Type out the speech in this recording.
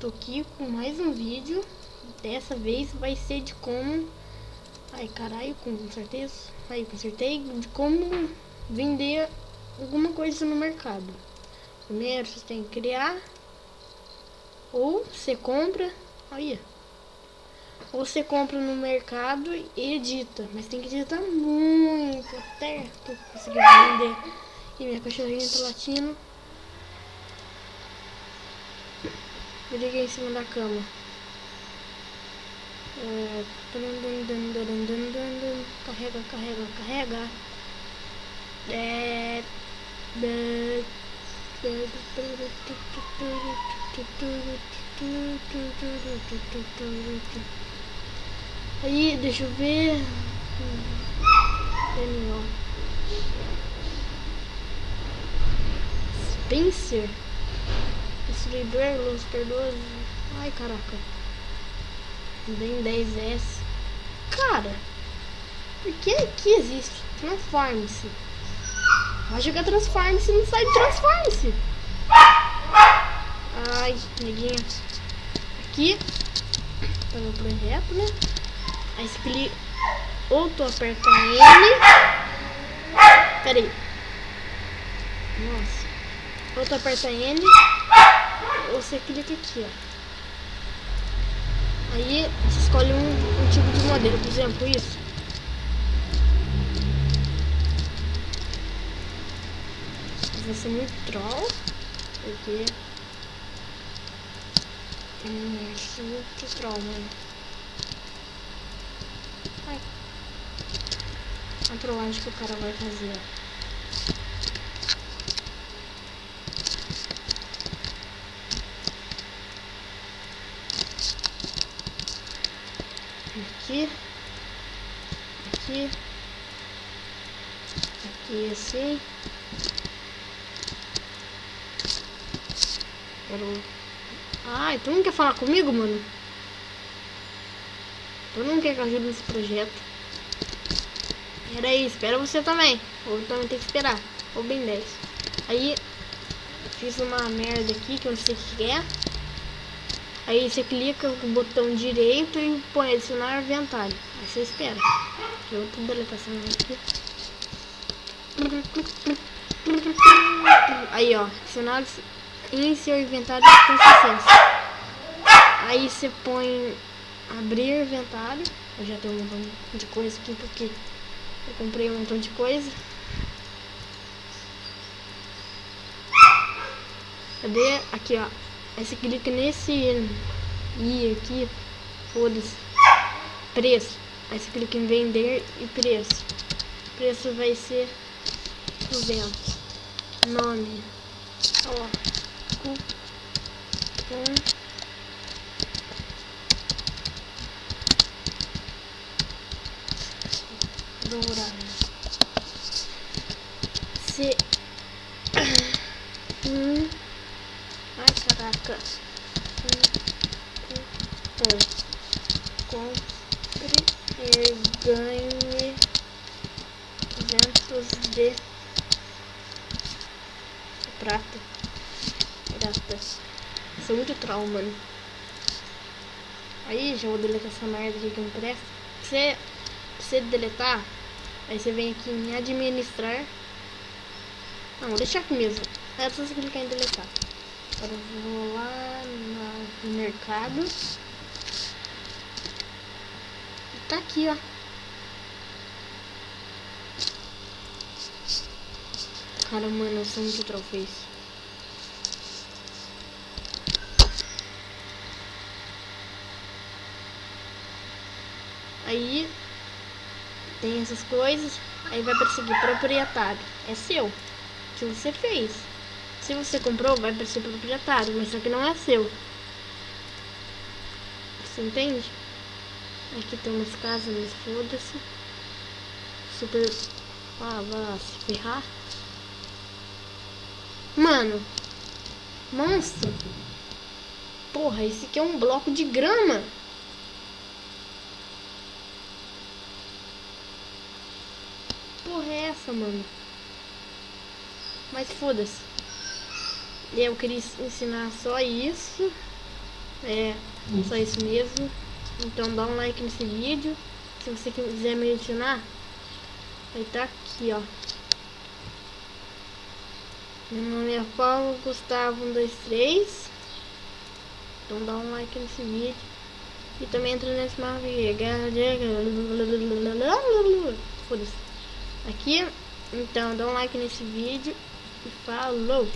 Tô aqui com mais um vídeo. Dessa vez vai ser de como... Ai, caralho, com certeza. Aí, consertei. De como vender alguma coisa no mercado. Primeiro, você tem que criar. Ou você compra... Aí. Ou você compra no mercado e edita. Mas tem que editar muito. Até tu conseguir vender. E minha cachorrinha tá latindo. Eu liguei em cima da cama. Carrega, carrega, carrega. Aí, deixa eu ver. Spencer. Destruidor, luz perdoso. Ai, caraca. Bem 10S. Cara, por que aqui existe Transform-se? Vai jogar Transform-se e não sai de Transform-se. Ai, neguinha. Aqui tá no projeto, né? Aí você clica. Ou tu aperta N. Pera aí. Nossa. Ou tu aperta N. Ou você clica aqui, ó. Aí você escolhe um tipo de modelo, por exemplo, isso. Vai ser muito troll, porque acho muito troll, mano. Ai. A trollagem que o cara vai fazer. Aqui, aqui, aqui assim. Ai, tu não quer falar comigo, mano? Tu não quer que eu ajude nesse projeto? Pera aí, espera você também. Ou também tem que esperar. Ou bem 10. Aí, fiz uma merda aqui que eu não sei o que é. Aí você clica com o botão direito e põe adicionar inventário. Aí você espera. Eu tô deletando aqui. Aí ó, adicionar em seu inventário com sucesso. Aí você põe abrir inventário. Eu já tenho um montão de coisa aqui porque eu comprei um montão de coisa. Cadê? Aqui ó. Aí você clica nesse I aqui, foda-se, preço. Aí você clica em vender e preço. O preço vai ser 200. Nome, ó, cupom dourado. Se ai, caraca. Compre e ganhe 200 de prata. Isso é muito troll, mano. Aí já vou deletar essa merda aqui que não presta. Pra você deletar, aí você vem aqui em administrar. Não, vou deixar aqui mesmo. É só você clicar em deletar. Agora eu vou lá no mercado. E tá aqui, ó. Cara, mano, eu sou muito trollface. Aí tem essas coisas. Aí vai perseguir proprietário. É seu. Que você fez. Se você comprou, vai para ser proprietário, mas só que não é seu. Você entende? Aqui tem umas casas, mas foda-se. Super... Ah, vai se ferrar. Mano. Monstro. Porra, esse aqui é um bloco de grama. Porra é essa, mano? Mas foda-se. Eu queria ensinar só isso. É, só isso mesmo. Então dá um like nesse vídeo. Se você quiser me adicionar, vai estar aqui, ó. Meu nome é Paulo Gustavo 123. Então dá um like nesse vídeo. E também entra nesse mapa aqui. Então dá um like nesse vídeo. E falou!